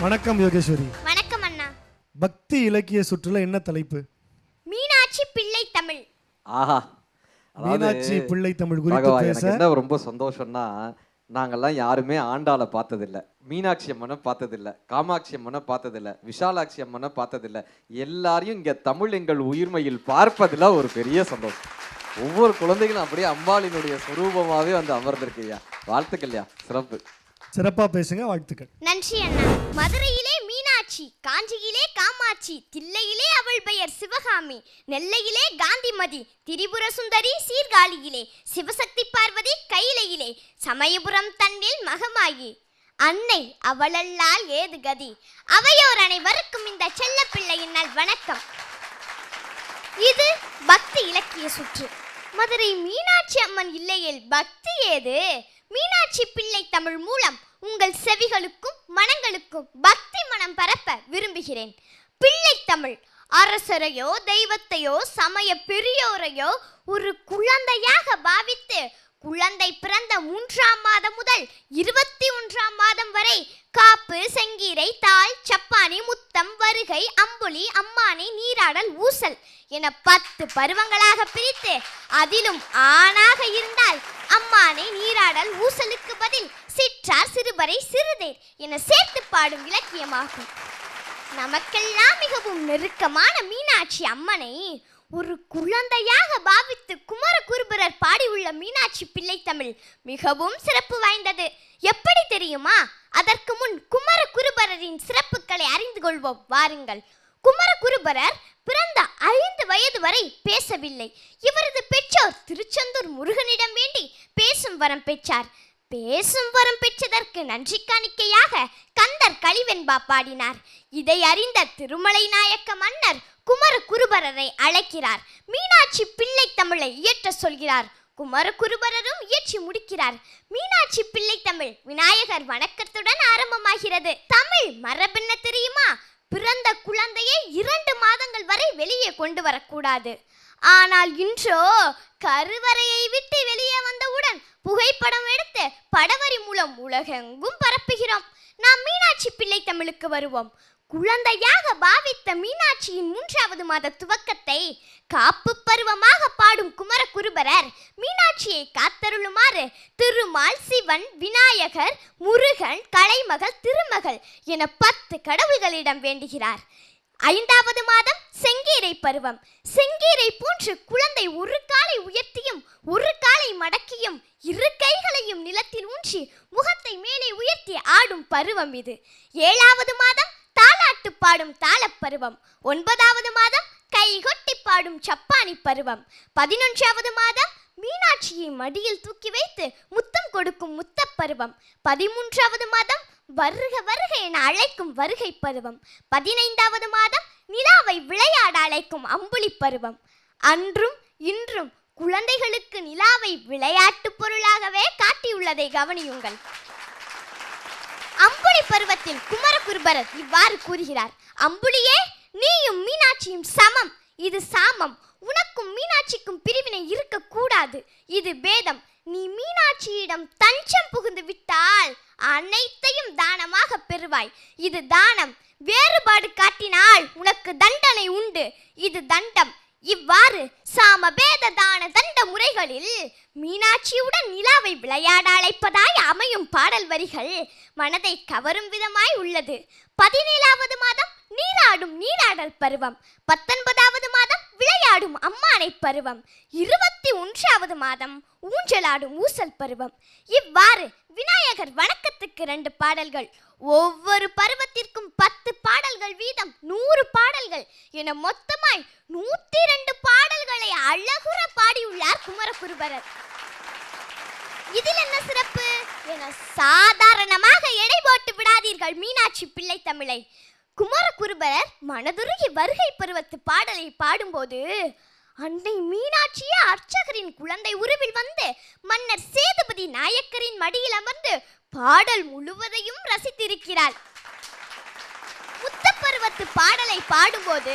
வணக்கம் யோகேஸ்வரி. வணக்கம் அண்ணா. பக்தி இலக்கிய சுற்றுல என்ன தலைப்பு? மீனாட்சி பிள்ளை தமிழ். ஆஹா, மீனாட்சி பிள்ளை தமிழ் குறித்து பேச என்ன ரொம்ப சந்தோஷம்னா, நாங்கெல்லாம் யாருமே ஆண்டாளை பார்த்ததில்லை, மீனாட்சி அம்மனை பார்த்ததில்லை, காமாட்சி அம்மனை பார்த்ததில்லை, விஷாலாட்சி அம்மனை பார்த்ததில்லை. எல்லாரையும் இங்க தமிழ் எங்கள் உயிர்மையில் பார்ப்பதில் ஒரு பெரிய சந்தோஷம். ஒவ்வொரு குழந்தைகளும் அப்படியே அம்பாளினுடைய சுரூபமாவே வந்து அமர்ந்திருக்கையா. வாழ்த்துக்கள்யா, சிறப்பு. சிறப்பா பேசுங்க, வாழ்த்துக்கள். நன்றி அண்ணா. மதுரையிலே மீனாட்சி, காஞ்சியிலே காமாட்சி, தில்லையிலே அவள் பெயர் சிவகாமி, நெல்லையிலே காந்திமதி, திரிபுர சுந்தரி சீர்காழியிலே, சிவசக்தி பார்வதி கையிலையிலே, சமயபுரம் தன்னில் மகமாயி, அன்னை அவளல்லால் ஏது கதி. அவையோர் அனைவருக்கும் இந்த செல்ல பிள்ளையின் நல் வணக்கம். இது பக்தி இலக்கிய சுற்று. மதுரை மீனாட்சி அம்மன் இல்லையில் பக்தி ஏது? மீனாட்சி பிள்ளை தமிழ் மூலம் உங்கள் செவிகளுக்கும் மனங்களுக்கும் பக்தி மனம் பரப்ப விரும்புகிறேன். பிள்ளை தமிழ் அரசரையோ தெய்வத்தையோ சமய பெரியோரையோ ஒரு குழந்தையாக பாவித்து குழந்தை பிறந்த 3ஆம் மாதம் முதல் 21ஆம் மாதம் வரை காப்பு, செங்கீரை, தாள், சப்பானி, முத்தம், வருகை, அம்புலி, அம்மானி, நீராடல், ஊசல் என 10 பருவங்களாக பிரித்து அதிலும் ஆணாக இருந்தால் அம்மானை, நீராடல், ஊசலுக்கு பதில் சிற்றார், சிறுபறை, சிறுதேர் என சேர்த்து பாடும் இலக்கியமாகும். நமக்கெல்லாம் மிகவும் நெருக்கமான மீனாட்சி அம்மனை ஒரு குழந்தையாக பாவித்து குமரகுருபரர் பாடியுள்ள மீனாட்சி பிள்ளை தமிழ் மிகவும் சிறப்பு வாய்ந்தது. எப்படி தெரியுமா? அதற்கு முன் குமரகுருபரரின் சிறப்புகளை அறிந்து கொள்வோம் வாருங்கள். குமரகுருபரர் பிறந்த 5 வயது வரை பேசவில்லை. இவரது பெற்றோர் திருச்செந்தூர் முருகனிடம் வேண்டி பேசும் வரம் பெற்றார். பேசும் வரம் பெற்றதற்கு நன்றி காணிக்கையாக கந்தர் கலிவெண்பா பாடினார். இதை அறிந்த திருமலை நாயக்க மன்னர் குமரகுருபரரை அழைக்கிறார். மீனாட்சி பிள்ளை தமிழை இயற்ற சொல்கிறார். குமரகுருபரரும் இயற்றி முடிக்கிறார். மீனாட்சி பிள்ளை தமிழ் விநாயகர் வணக்கத்துடன் ஆரம்பமாகிறது. தமிழ் மரபென்ன தெரியுமா? பிறந்த குழந்தையை 2 மாதங்கள் வரை வெளியே கொண்டு வரக்கூடாது. ஆனால் இன்றோ கருவறையை விட்டு வெளியே வந்தவுடன் புகைப்படம் எடுத்து படவரி மூலம் உலகெங்கும் பரப்புகிறோம். நாம் மீனாட்சி பிள்ளை தமிழுக்கு வருவோம். குழந்தையாக பாவித்த மீனாட்சியின் 3ஆவது மாத துவக்கத்தை காப்பு பருவமாக பாடும் குமரகுருபரர் மீனாட்சியை காத்தருளுமாறு திருமால், சிவன், விநாயகர், முருகன், கலைமகள், திருமகள் என 10 கடவுள்களிடம் வேண்டுகிறார். 5ஆவது மாதம் செங்கீரை பருவம். செங்கீரை போன்று குழந்தை ஒரு காலை உயர்த்தியும் ஒரு காலை மடக்கியும் 2 கைகளையும் நிலத்தில் ஊன்றி முகத்தை மேலே உயர்த்தி ஆடும் பருவம் இது. 7ஆவது மாதம் தாலாட்டு பாடும் தாளப்பருவம். 9ஆவது மாதம் கைகொட்டி பாடும் சப்பானி பருவம். 11ஆவது மாதம் மீனாட்சியை மடியில் தூக்கி வைத்து முத்தம் கொடுக்கும் முத்தப்பருவம். 13ஆவது மாதம் வருக வருக என அழைக்கும் வருகை பருவம். 15ஆவது மாதம் நிலாவை விளையாட அழைக்கும் அம்புலி பருவம். அன்றும் இன்றும் குழந்தைகளுக்கு நிலாவை விளையாட்டு பொருளாகவே காட்டியுள்ளதை கவனியுங்கள். அம்புலி பருவத்தில் குமரகுருபரர் இவ்வாறு கூறுகிறார். அம்புலியே, நீயும் மீனாட்சியும் சமம். இது சாமம். உனக்கும் மீனாட்சிக்கும் பிரிவினை இருக்கக்கூடாது. இது பேதம். நீ மீனாட்சியிடம் தஞ்சம் புகுந்து விட்டால் அனைத்தையும் தானமாக பெறுவாய். இது தானம். வேறுபாடு காட்டினால் உனக்கு தண்டனை உண்டு. இது தண்டம். இவ்வாறு சாமபேத தான தண்ட முறைகளில் மீனாட்சியுடன் நிலாவை விளையாட அழைப்பதாய் அமையும் பாடல் வரிகள் மனதை கவரும் விதமாய் உள்ளது. 17ஆவது மாதம் நீராடும் நீராடல் பருவம். 19ஆவது மாதம் விளையாடும் அம்மானை பருவம். 21ஆவது மாதம் ஊஞ்சலாடும் ஊசல் பருவம். இவ்வாறு விநாயகர் வணக்கத்துக்கு 2 பாடல்கள், ஒவ்வொரு பருவத்திற்கும் 10 பாடல்கள் வீதம் 100 பாடல்கள் என மொத்தமாய் 102 பாடல்களை அழகுற பாடியுள்ளார் குமரகுருபரர். இதில் என்ன சிறப்பு என சாதாரணமாக எடை போட்டு விடாதீர்கள் மீனாட்சி பிள்ளை தமிழை. குமரகுருபரர் மனதுருகி வருகை பருவத்து பாடலை பாடும்போது அன்னை மீனாட்சியே அர்ச்சகரின் குழந்தை உருவில் வந்து மன்னர் சேதுபதி நாயக்கரின் மடியில் அமர்ந்து பாடல் முழுவதையும் ரசித்திருக்கிறார். முத்தப்பருவத்து பாடலை பாடும்போது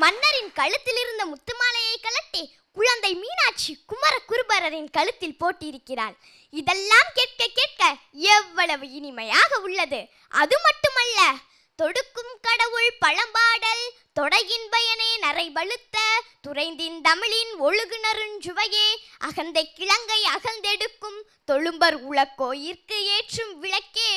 மன்னரின் கழுத்தில் இருந்த முத்துமாலையை கலட்டி குழந்தை மீனாட்சி குமரகுருபரரின் கழுத்தில் போட்டிருக்கிறாள். இதெல்லாம் கேட்க கேட்க எவ்வளவு இனிமையாக உள்ளது. அது மட்டுமல்ல, தொடுக்கும் கடவுள் பழம்பாடல் தொடையின் பயனே நரை வலுத்த துறைந்தின் தமிழின் ஒழுகுணருஞ்சுவையே அகந்தை கிழங்கை அகழ்ந்தெடுக்கும் தொழும்பர் உலக்கோயிற்கு ஏற்றும் விளக்கே.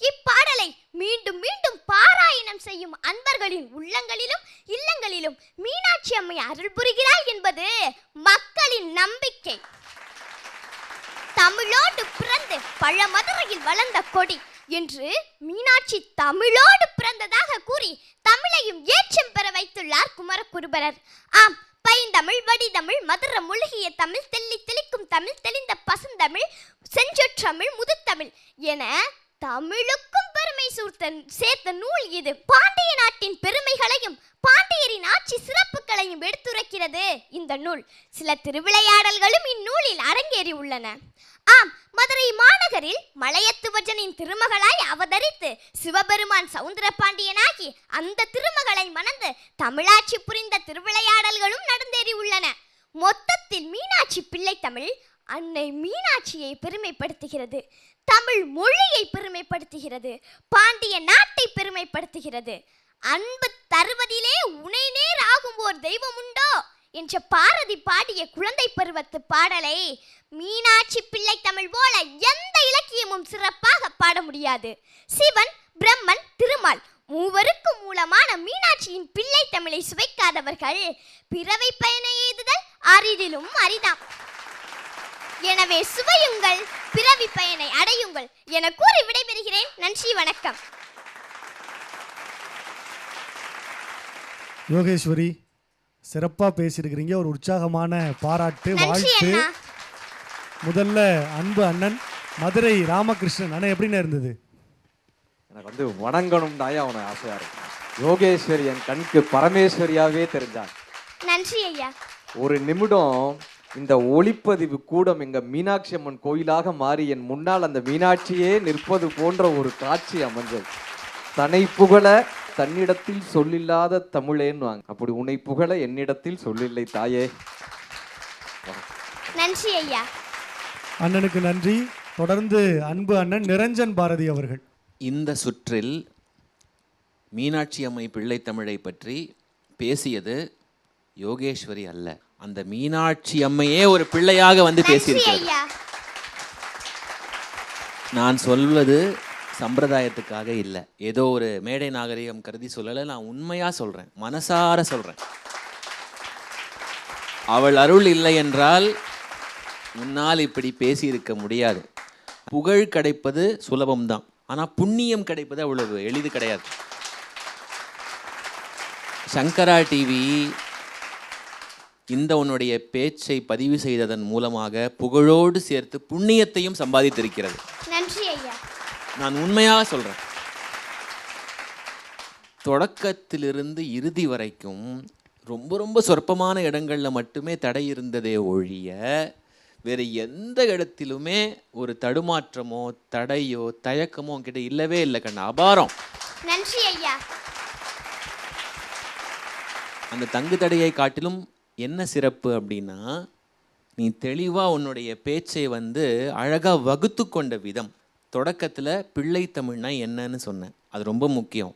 இப்பாடலை மீண்டும் மீண்டும் பாராயணம் செய்யும் அன்பர்களின் உள்ளங்களிலும் இல்லங்களிலும் மீனாட்சி அம்மை அருள் புரிகிறாள் என்பது மக்களின் நம்பிக்கை. தமிழோடு பிறந்து பழமதுரையில் வளர்ந்த கொடி என்று மீனாட்சி தமிழோடு பிறந்ததாக கூறி தமிழையும் ஏற்றம் பெற வைத்துள்ளார் குமரகுருபரர். ஆம், பைந்தமிழ் வடிதமிழ் மதுர முழுகிய தமிழ் தெள்ளி தெளிக்கும் தமிழ் தெளிந்த பசுந்தமிழ் செஞ்சொற்றமிழ் முதுத்தமிழ் என தமிழுக்கும் பெருமை சேர்த்த நூல் இது. பாண்டிய நாட்டின் பெருமைகளையும் பாண்டியரின் ஆட்சி சிறப்புகளையும் எடுத்துரைக்கிறது இந்த நூல். சில திருவிளையாடல்களும் இந்நூலில் அரங்கேறி உள்ளன. ஆம், மதுரை மாநகரில் மலையத்துவஜனின் திருமகளாய் அவதரித்து சிவபெருமான் சவுந்தர பாண்டியனாகி அந்த திருமகளை மணந்து தமிழாட்சி புரிந்த திருவிளையாடல்களும் நடந்தேறி உள்ளன. மொத்தத்தில் மீனாட்சி பிள்ளை தமிழ் அன்னை மீனாட்சியை பெருமைப்படுத்துகிறது, தமிழ் மொழியை பெருமைப்படுத்துகிறது, பாண்டிய நாட்டை பெருமைப்படுத்துகிறது. அன்பு தருவதிலே உனை நேர் ஆகும் ஓர் தெய்வம் உண்டோ என்ற பாரதி பாடிய குழந்தை பருவத்து பாடலை மீனாட்சி பிள்ளை தமிழ் போல எந்த இலக்கியமும் சிறப்பாக பாட முடியாது. சிவன், பிரம்மன், திருமால் மூவருக்கும் மூலமான மீனாட்சியின் பிள்ளை தமிழை சுவைக்காதவர்கள் பிறவை பயனை எய்துதல் அரிதிலும் அரிதாம். எனவே சுவையுங்கள், பிறவி பயனை அடையுங்கள் என கூறி விடைபெறுகிறேன். நன்றி, வணக்கம். யோகேஸ்வரி, சிறப்பா பேசியிருக்கிறீங்க. ஒரு உற்சாகமான பாராட்டு, வாழ்த்து. முதல்ல அன்பு அண்ணன் மதுரை ராமகிருஷ்ணன் அண்ணன் எப்படின்னு இருந்தது? எனக்கு வணங்கணும் தாயா அவனை ஆசையா இருக்கு. யோகேஸ்வரி என் கண்ணுக்கு பரமேஸ்வரியாவே தெரிஞ்சான். நன்றி ஐயா. ஒரு நிமிடம் இந்த ஒளிப்பதிவு கூடம் எங்க மீனாட்சி அம்மன் கோயிலாக மாறி என் முன்னால் அந்த மீனாட்சியே நிற்பது போன்ற ஒரு காட்சி அமைஞ்சது. தன்னை புகழ தன்னிடத்தில் சொல்லில்லாத தமிழேன்னுவாங்க. அப்படி உன்னை புகழ என்னிடத்தில் சொல்லில்லை தாயே. நன்றி ஐயா. அண்ணனுக்கு நன்றி. தொடர்ந்து அன்பு அண்ணன் நிரஞ்சன் பாரதி அவர்கள். இந்த சுற்றில் மீனாட்சி அம்மை பிள்ளை தமிழை பற்றி பேசியது யோகேஸ்வரி அல்ல, அந்த மீனாட்சி அம்மையே ஒரு பிள்ளையாக வந்து பேசியிருக்கிறது. நான் சொல்வது சம்பிரதாயத்துக்காக இல்லை, ஏதோ ஒரு மேடை நாகரிகம் கருதி சொல்லலை. நான் உண்மையாக சொல்கிறேன், மனசார சொல்கிறேன். அவள் அருள் இல்லை என்றால் முன்னால் இப்படி பேசியிருக்க முடியாது. புகழ் கிடைப்பது சுலபம்தான், ஆனால் புண்ணியம் கிடைப்பது அவ்வளவு எளிது கிடையாது. சங்கரா டிவி இந்த உன்னுடைய பேச்சை பதிவு செய்ததன் மூலமாக புகழோடு சேர்த்து புண்ணியத்தையும் சம்பாதித்திருக்கிறது. நன்றி ஐயா. நான் உண்மையாக சொல்றேன். தொடக்கத்திலிருந்து இறுதி வரைக்கும் ரொம்ப ரொம்ப சொற்பமான இடங்கள்ல மட்டுமே தடை இருந்ததே ஒழிய வேறு எந்த இடத்திலுமே ஒரு தடுமாற்றமோ தடையோ தயக்கமோ உன்கிட்ட இல்லவே இல்லை கண்ணா. அபாரம். நன்றி ஐயா. அந்த தங்கு தடையை காட்டிலும் என்ன சிறப்பு அப்படின்னா, நீ தெளிவாக உன்னுடைய பேச்சை அழகாக வகுத்து கொண்ட விதம். தொடக்கத்தில் பிள்ளை தமிழ்னா என்னன்னு சொன்னேன், அது ரொம்ப முக்கியம்.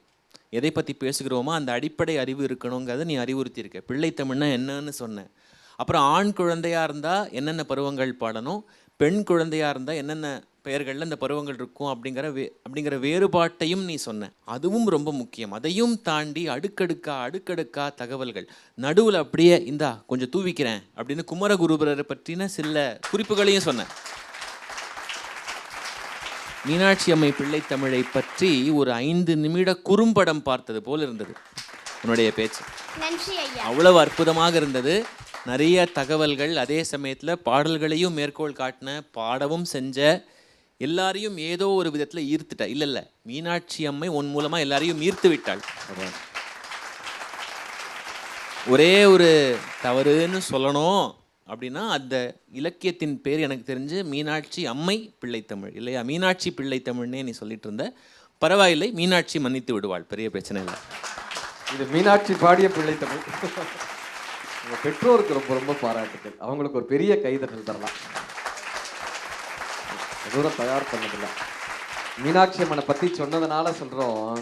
எதை பற்றி பேசுகிறோமோ அந்த அடிப்படை அறிவு இருக்கணுங்கிறத நீ அறிவுறுத்தியிருக்க. பிள்ளை தமிழ்னா என்னன்னு சொன்னேன். அப்புறம் ஆண் குழந்தையாக இருந்தால் என்னென்ன பருவங்கள் பாடணும், பெண் குழந்தையாக இருந்தால் என்னென்ன பெயர்களில் இந்த பருவங்கள் இருக்கும் அப்படிங்கிற வேறுபாட்டையும் நீ சொன்ன. அதுவும் ரொம்ப முக்கியம். அதையும் தாண்டி அடுக்கடுக்கா தகவல்கள் நடுவில் அப்படியே இந்தா கொஞ்சம் தூவிக்கிறேன் அப்படின்னு குமரகுருபரரை பற்றின சில குறிப்புகளையும் சொன்ன. மீனாட்சி அம்மை பிள்ளை தமிழை பற்றி ஒரு 5 நிமிட குறும்படம் பார்த்தது போல் இருந்தது உன்னுடைய பேச்சு. அவ்வளவு அற்புதமாக இருந்தது. நிறைய தகவல்கள், அதே சமயத்தில் பாடல்களையும் மேற்கோள் காட்டின, பாடவும் செஞ்ச, எல்லாரையும் ஏதோ ஒரு விதத்தில் ஈர்த்துட்டா. இல்லை மீனாட்சி அம்மை உன் மூலமாக எல்லாரையும் ஈர்த்து விட்டாள். ஒரே ஒரு தவறுன்னு சொல்லணும் அப்படின்னா அந்த இலக்கியத்தின் பேர் எனக்கு தெரிஞ்சு மீனாட்சி அம்மை பிள்ளைத்தமிழ் இல்லையா? மீனாட்சி பிள்ளைத்தமிழ்னே நீ சொல்லிட்டு இருந்த. பரவாயில்லை, மீனாட்சி மன்னித்து விடுவாள், பெரிய பிரச்சனை இல்லை. இது மீனாட்சி பாடிய பிள்ளைத்தமிழ். உங்கள் பெற்றோருக்கு ரொம்ப ரொம்ப பாராட்டுகள். அவங்களுக்கு ஒரு பெரிய கைதட்டல் தரலாம். தூரம் தயார் பண்ணதில்லை. மீனாட்சி அம்மனை பற்றி சொன்னதுனால சொல்கிறோம்.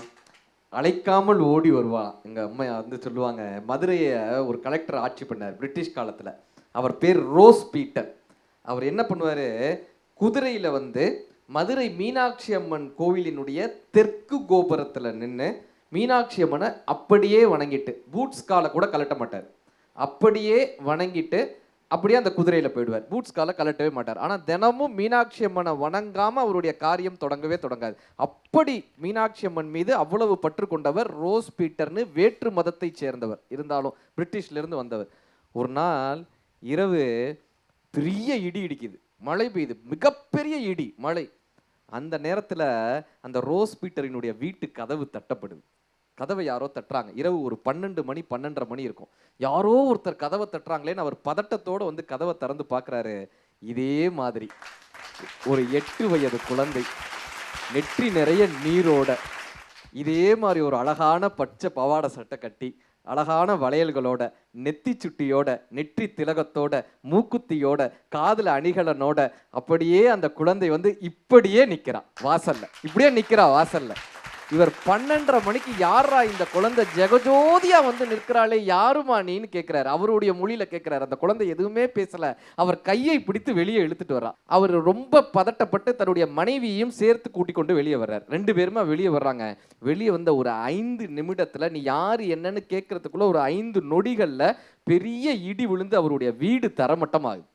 அழைக்காமல் ஓடி வருவாளாம். எங்க அம்மா வந்து சொல்லுவாங்க, மதுரையை ஒரு கலெக்டர் ஆட்சி பண்ணார் பிரிட்டிஷ் காலத்துல. அவர் பேர் ரோஸ் பீட்டர். அவர் என்ன பண்ணுவாரு, குதிரையில வந்து மதுரை மீனாட்சி அம்மன் கோவிலினுடைய தெற்கு கோபுரத்துல நின்று மீனாட்சி அம்மனை அப்படியே வணங்கிட்டு, பூட்ஸ் காலை கூட கலட்ட மாட்டார், அப்படியே வணங்கிட்டு அப்படியே அந்த குதிரையில போயிடுவார். பூட்ஸ் காலை கலட்டவே மாட்டார். ஆனா தினமும் மீனாட்சி அம்மனை வணங்காம அவருடைய காரியம் தொடங்கவே தொடங்காது. அப்படி மீனாட்சி அம்மன் மீது அவ்வளவு பற்று கொண்டவர் ரோஸ் பீட்டர்னு வேற்று மதத்தை சேர்ந்தவர், இருந்தாலும் பிரிட்டிஷ்ல இருந்து வந்தவர். ஒரு நாள் இரவு பெரிய இடி இடிக்குது, மழை பெய்யுது, மிகப்பெரிய இடி மழை. அந்த நேரத்துல அந்த ரோஸ் பீட்டரினுடைய வீட்டு கதவு தட்டப்படுது. கதவை யாரோ தட்டுறாங்க. இரவு ஒரு 12 மணி 12:30 மணி இருக்கும். யாரோ ஒருத்தர் கதவை தட்டுறாங்களேன்னு அவர் பதட்டத்தோட வந்து கதவை திறந்து பார்க்குறாரு. இதே மாதிரி ஒரு 8 வயது குழந்தை, நெற்றி நிறைய நீரோட, இதே மாதிரி ஒரு அழகான பச்சை பவாடை சட்டை கட்டி, அழகான வளையல்களோட, நெத்தி சுட்டியோட, நெற்றி திலகத்தோட, மூக்குத்தியோட, காதுல அணிகலனோட அப்படியே அந்த குழந்தை வந்து இப்படியே நிக்கிறா வாசல்ல, இப்படியே நிக்கிறா வாசல்ல. இவர் 12:30 மணிக்கு யாரா இந்த குழந்தை ஜெகஜோதியா வந்து நிற்கிறாளே, யாருமா நீன்னு கேட்கிறாரு. அவருடைய மொழியில கேட்கிறாரு. அந்த குழந்தை எதுவுமே பேசல. அவர் கையை பிடித்து வெளியே இழுத்துட்டு வர்றா. அவர் ரொம்ப பதட்டப்பட்டு தன்னுடைய மனைவியையும் சேர்த்து கூட்டிக் கொண்டு வெளியே வர்றார். 2 பேருமே வெளியே வர்றாங்க. வெளியே வந்த ஒரு 5 நிமிடத்துல நீ யாரு என்னன்னு கேட்கறதுக்குள்ள ஒரு 5 நொடிகள்ல பெரிய இடி விழுந்து அவருடைய வீடு தரமட்டமாகுது.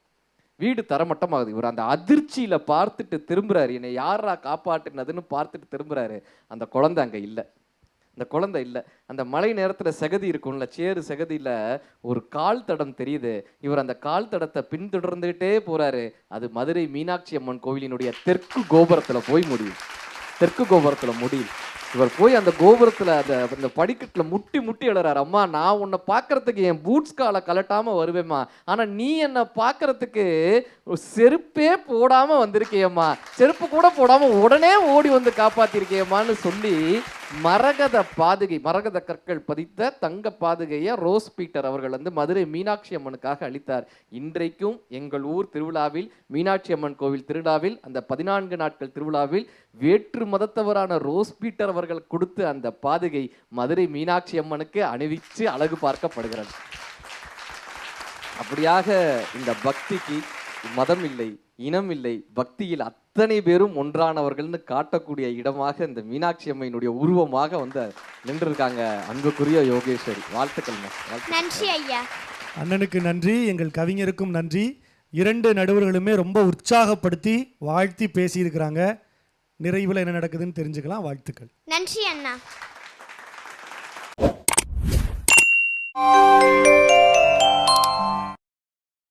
இவர் அந்த அதிர்ச்சியில பார்த்துட்டு திரும்புறாரு. என்னை யாரா காப்பாற்றினதுன்னு பார்த்துட்டு திரும்புறாரு. அந்த குழந்தை அங்க இல்லை. அந்த மழை நேரத்துல சகதி இருக்கும்ல, சேறு சகதியில ஒரு கால் தடம் தெரியுது. இவர் அந்த கால் தடத்தை பின்தொடர்ந்துகிட்டே போறாரு. அது மதுரை மீனாட்சி அம்மன் கோவிலினுடைய தெற்கு கோபுரத்துல போய் முடியுது. இவர் போய் அந்த கோபுரத்துல அந்த படிக்கட்டுல முட்டி முட்டி எழுறாரு. அம்மா, நான் உன்னை பார்க்கறதுக்கு என் பூட்ஸ் காலை கலட்டாம வருவேம்மா, ஆனா நீ என்னை பார்க்கறதுக்கு செருப்பே போடாம வந்திருக்கியம்மா, செருப்பு கூட போடாம உடனே ஓடி வந்து காப்பாத்திருக்கியம்மான்னு சொல்லி மரகத கற்கள் பதித்த தங்க பாதுகையை ரோஸ் பீட்டர் அவர்கள் வந்து மதுரை மீனாட்சி அம்மனுக்காக அளித்தார். இன்றைக்கும் எங்கள் ஊர் திருவிழாவில், மீனாட்சி அம்மன் கோவில் திருவிழாவில், அந்த 14 நாட்கள் திருவிழாவில் வேற்று மதத்தவரான ரோஸ் பீட்டர் அவர்கள் கொடுத்து அந்த பாதுகை மதுரை மீனாட்சி அம்மனுக்கு அணிவிச்சு அழகு பார்க்கப்படுகிறது. அப்படியாக இந்த பக்திக்கு மதம் இல்லை, இனம் இல்லை, பக்தியில் அத்தனை பேரும் ஒன்றானவர்கள்னு காட்டக்கூடிய இடமாக இந்த மீனாட்சி அம்மையினுடைய உருவமாக வந்து நின்றிருக்காங்க அன்புக்குரிய யோகேஸ்வரி. வாழ்த்துக்கள். நன்றி ஐயா. அண்ணனுக்கு நன்றி, எங்கள் கவிஞருக்கும் நன்றி. 2 நடுவர்களுமே ரொம்ப உற்சாகப்படுத்தி வாழ்த்தி பேசியிருக்கிறாங்க. நிறைவில் என்ன நடக்குதுன்னு தெரிஞ்சுக்கலாம். வாழ்த்துக்கள். நன்றி அண்ணா.